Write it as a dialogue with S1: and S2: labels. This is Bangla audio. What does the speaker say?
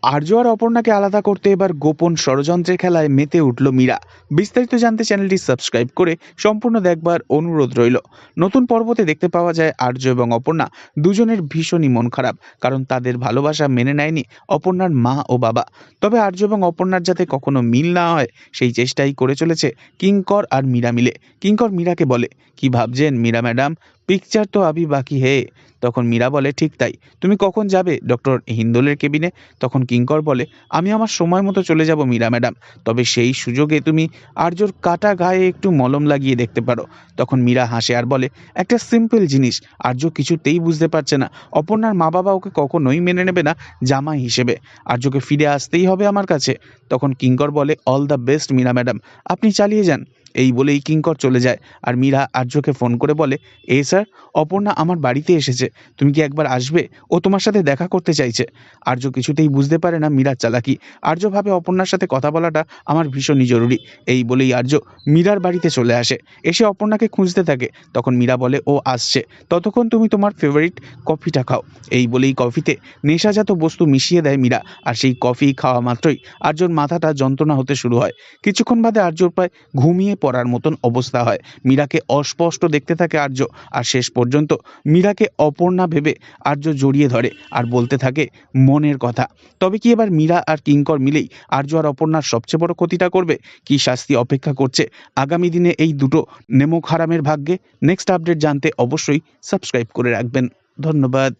S1: আর্য আর অপর্ণাকে আলাদা করতে এবার গোপন ষড়যন্ত্রের খেলায় মেতে উঠল মীরা। বিস্তারিত জানতে চ্যানেলটি সাবস্ক্রাইব করে সম্পূর্ণ দেখবার অনুরোধ রইল। নতুন পর্বতে দেখতে পাওয়া যায় আর্য এবং অপর্ণা দুজনের ভীষণই মন খারাপ, কারণ তাদের ভালোবাসা মেনে নেয়নি অপর্ণার মা ও বাবা। তবে আর্য এবং অপর্ণার যাতে কখনো মিল না হয় সেই চেষ্টাই করে চলেছে কিঙ্কর আর মীরা মিলে। কিঙ্কর মীরাকে বলে, কি ভাবছেন মীরা ম্যাডাম, পিকচার তো আবি বাকি হে। তখন মীরা বলে, ঠিক তাই, তুমি কখন যাবে ডক্টর হিন্দোলের কেবিনে? তখন কিঙ্কর বলে, আমি আমার সময় মতো চলে যাব মীরা ম্যাডাম, তবে সেই সুযোগে তুমি আর্যর কাটা গায়ে একটু মলম লাগিয়ে দেখতে পারো। তখন মীরা হাসে আর বলে, একটা সিম্পল জিনিস আর্য কিছুতেই বুঝতে পারছে না, অপর্ণার মা বাবা ওকে কখনোই মেনে নেবে না জামাই হিসেবে, আর্যকে ফিরে আসতেই হবে আমার কাছে। তখন কিঙ্কর বলে, all the best Meera madam, আপনি চালিয়ে যান। এই বলেই কিঙ্কর চলে যায় আর মীরা আর্যকে ফোন করে বলে, স্যার, অপর্ণা আমার বাড়িতে এসেছে, তুমি কি একবার আসবে, ও তোমার সাথে দেখা করতে চাইছে। আর্য কিছুতেই বুঝতে পারে না মীরার চালাকি। আর্য ভাবে অপর্ণার সাথে কথা বলাটা আমার ভীষণই জরুরি। এই বলেই আর্য মীরার বাড়িতে চলে আসে। এসে অপর্ণাকে খুঁজতে থাকে। তখন মীরা বলে, ও আসছে, ততক্ষণ তুমি তোমার ফেভারিট কফিটা খাও। এই বলেই কফিতে নেশাজাত বস্তু মিশিয়ে দেয় মীরা, আর সেই কফি খাওয়া মাত্রই আর্যর মাথাটা যন্ত্রণা হতে শুরু হয়। কিছুক্ষণ বাদে আর্যর প্রায় ঘুমিয়ে পড়ার মতন অবস্থা হয়। মীরাকে অস্পষ্ট দেখতে থাকে আর্য, আর শেষ পর্যন্ত মীরাকে অপর্ণা ভেবে আর্য জড়িয়ে ধরে আর বলতে থাকে মনের কথা। তবে কি এবার মীরা আর কিঙ্কর মিলেই আর্য আর অপর্ণার সবচেয়ে বড় ক্ষতিটা করবে? কি শাস্তি অপেক্ষা করছে আগামী দিনে এই দুটো নেমক হারামের ভাগ্যে? নেক্সট আপডেট জানতে অবশ্যই সাবস্ক্রাইব করে রাখবেন। ধন্যবাদ।